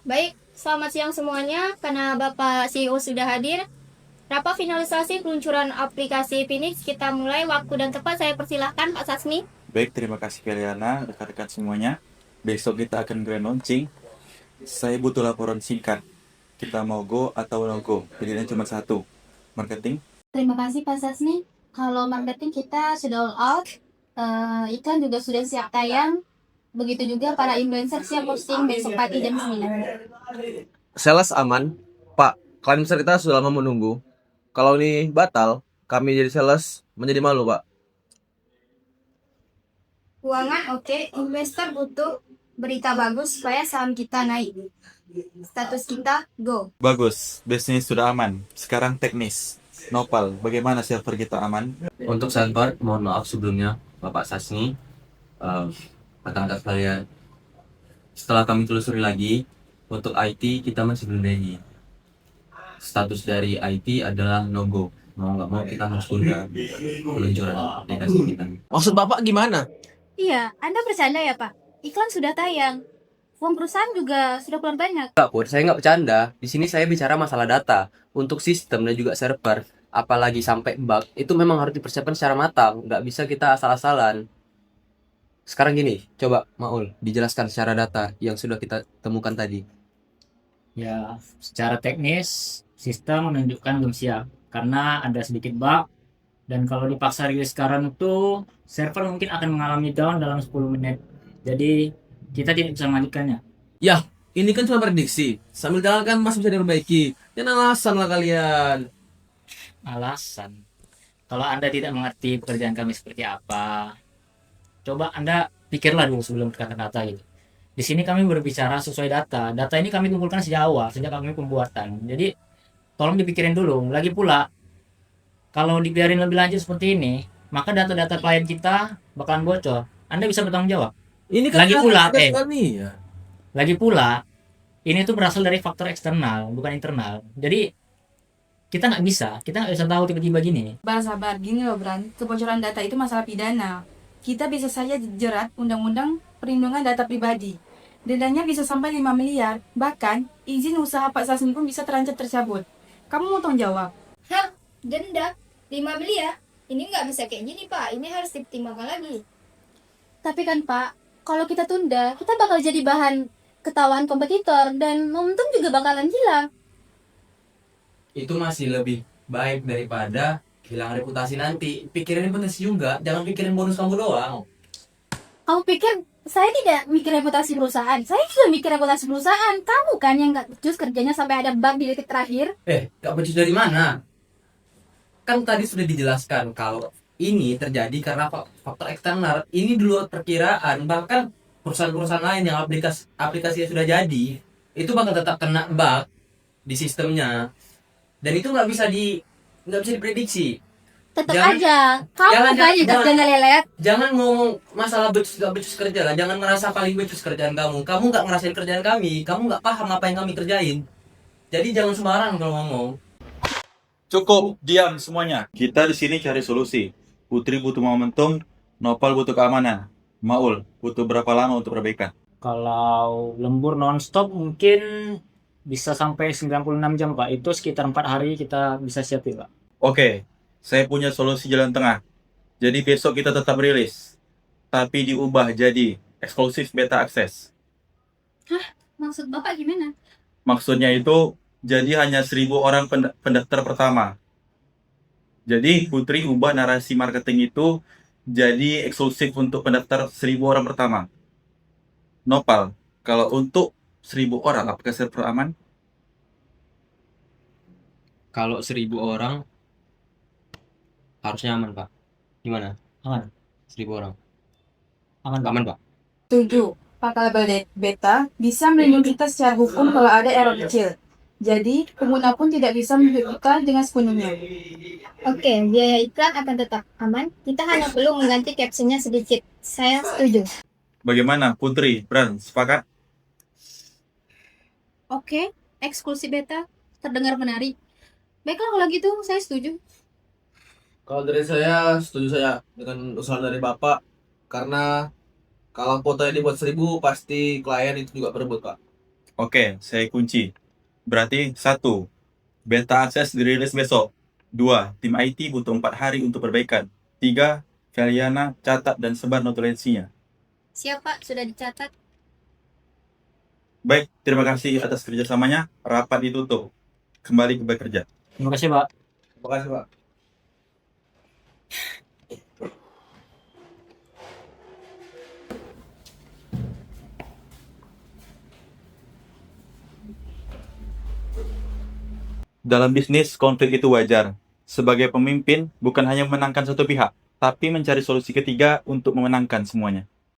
Baik, selamat siang semuanya. Karena Bapak CEO sudah hadir, rapat finalisasi peluncuran aplikasi Phoenix kita mulai. Waktu dan tempat saya persilahkan Pak Sasmi. Baik, terima kasih Veliana, rekan-rekan semuanya. Besok kita akan grand launching. Saya butuh laporan singkat. Kita mau go atau no go? Pilihannya cuma satu. Marketing? Terima kasih Pak Sasmi. Kalau marketing kita sudah all out, iklan juga sudah siap tayang. Begitu juga para influencer siap posting besok pagi jam 9. Sales aman, Pak. Klien besar kita sudah lama menunggu. Kalau ini batal, kami jadi sales menjadi malu, Pak. Keuangan oke, investor butuh berita bagus supaya saham kita naik. Status kita go. Bagus, bisnis sudah aman. Sekarang teknis. Nopal, bagaimana server kita aman? Untuk server, mohon maaf sebelumnya, Bapak Sasni, rekan-rekan sekalian. Setelah kami telusuri lagi, untuk IT kita masih belum ready. Status dari IT adalah no go. Mau nggak mau kita harus tunda peluncuran aplikasi kita. Maksud Bapak gimana? Iya, Anda bercanda ya Pak? Iklan sudah tayang. Uang perusahaan juga sudah keluar banyak. Enggak, Pur, saya nggak bercanda. Di sini saya bicara masalah data. Untuk sistem dan juga server, apalagi sampai bug, itu memang harus dipersiapkan secara matang. Nggak bisa kita asal-asalan. Sekarang gini, coba Maul, dijelaskan secara data yang sudah kita temukan tadi. Ya, secara teknis sistem menunjukkan belum siap karena ada sedikit bug, dan kalau dipaksa rilis sekarang itu server mungkin akan mengalami down dalam 10 menit. Jadi kita tidak bisa melanjutkannya. Yah, ini kan cuma prediksi. Sambil jalan kan masih bisa diperbaiki. Jangan alasan lah kalian. Alasan. Kalau Anda tidak mengerti pekerjaan kami seperti apa, coba Anda pikirlah dulu sebelum berkata-kata gitu. Di sini kami berbicara sesuai data. Data ini kami kumpulkan sejak awal, sejak kami pembuatan. Jadi tolong dipikirin dulu. Lagi pula, kalau dibiarin lebih lanjut seperti ini, maka data-data klien kita bakalan bocor. Anda bisa bertanggung jawab. Ini kan Lagi pula, kami ya. Lagi pula, ini tuh berasal dari faktor eksternal, bukan internal. Jadi kita nggak bisa tahu tiba-tiba gini. Sabar, gini loh Bran, kebocoran data itu masalah pidana. Kita bisa saja jerat Undang-Undang Perlindungan Data Pribadi. Dendanya bisa sampai 5 miliar, bahkan izin usaha Pak Sasmi pun bisa terancam tercabut. Kamu mau tanggung jawab? Hah? Denda? 5 miliar? Ini nggak bisa kayak gini Pak, ini harus dipertimbangkan lagi. Tapi kan Pak, kalau kita tunda, kita bakal jadi bahan ketahuan kompetitor dan momentum juga bakalan hilang. Itu masih lebih baik daripada hilang reputasi nanti. Pikirin reputasi juga, jangan pikirin bonus kamu doang. Kamu pikir saya tidak mikir reputasi perusahaan? Saya juga mikir reputasi perusahaan. Kamu kan yang nggak becus kerjanya sampai ada bug di detik terakhir. Gak becus dari mana? Kan tadi sudah dijelaskan kalau ini terjadi karena faktor eksternal. Ini di luar perkiraan. Bahkan perusahaan-perusahaan lain yang aplikasinya sudah jadi, itu bakal tetap kena bug di sistemnya. Dan itu nggak bisa diprediksi. Tetap aja. Kamu bukannya kerjanya lelet. Jangan ngomong masalah becus gak becus kerja lah. Jangan merasa paling becus kerjaan kamu. Kamu nggak ngerasain kerjaan kami. Kamu nggak paham apa yang kami kerjain. Jadi jangan sembarangan kalau ngomong. Cukup, diam semuanya. Kita di sini cari solusi. Putri butuh momentum, Nopal butuh keamanan. Maul, butuh berapa lama untuk perbaikan? Kalau lembur non-stop mungkin bisa sampai 96 jam Pak. Itu sekitar 4 hari kita bisa siapin Pak. Oke, saya punya solusi jalan tengah. Jadi besok kita tetap rilis, tapi diubah jadi eksklusif beta akses. Maksud Bapak gimana? Maksudnya itu jadi hanya 1.000 orang pendaftar pertama. Jadi Putri ubah narasi marketing itu jadi eksklusif untuk pendaftar 1.000 orang pertama. Nopal, kalau untuk 1.000 orang apakah server aman? Kalau 1.000 orang harusnya aman Pak. Gimana? Aman. 1.000 orang. Aman Pak. Aman Pak. Setuju. Pakai label beta bisa melindungi kita secara hukum kalau ada error kecil. Jadi, pengguna pun tidak bisa mengikuti kita dengan sepenuhnya. Oke, biaya iklan akan tetap aman. Kita hanya perlu mengganti captionnya sedikit. Saya setuju. Bagaimana Putri, Bran, sepakat? Oke, eksklusif beta terdengar menarik. Baiklah kalau gitu, saya setuju. Kalau dari saya, setuju saya dengan usulan dari Bapak. Karena Kalau fotonya dibuat 1000, pasti klien itu juga berebut, Pak. Oke, saya kunci. Berarti 1. Beta akses dirilis besok. 2. Tim IT butuh 4 hari untuk perbaikan. 3. Valiana catat dan sebar notulensinya. Siap Pak, sudah dicatat. Baik, terima kasih atas kerjasamanya. Rapat ditutup. Kembali ke bekerja. Terima kasih, Pak. Terima kasih, Pak. Dalam bisnis, konflik itu wajar. Sebagai pemimpin, bukan hanya memenangkan satu pihak, tapi mencari solusi ketiga untuk memenangkan semuanya.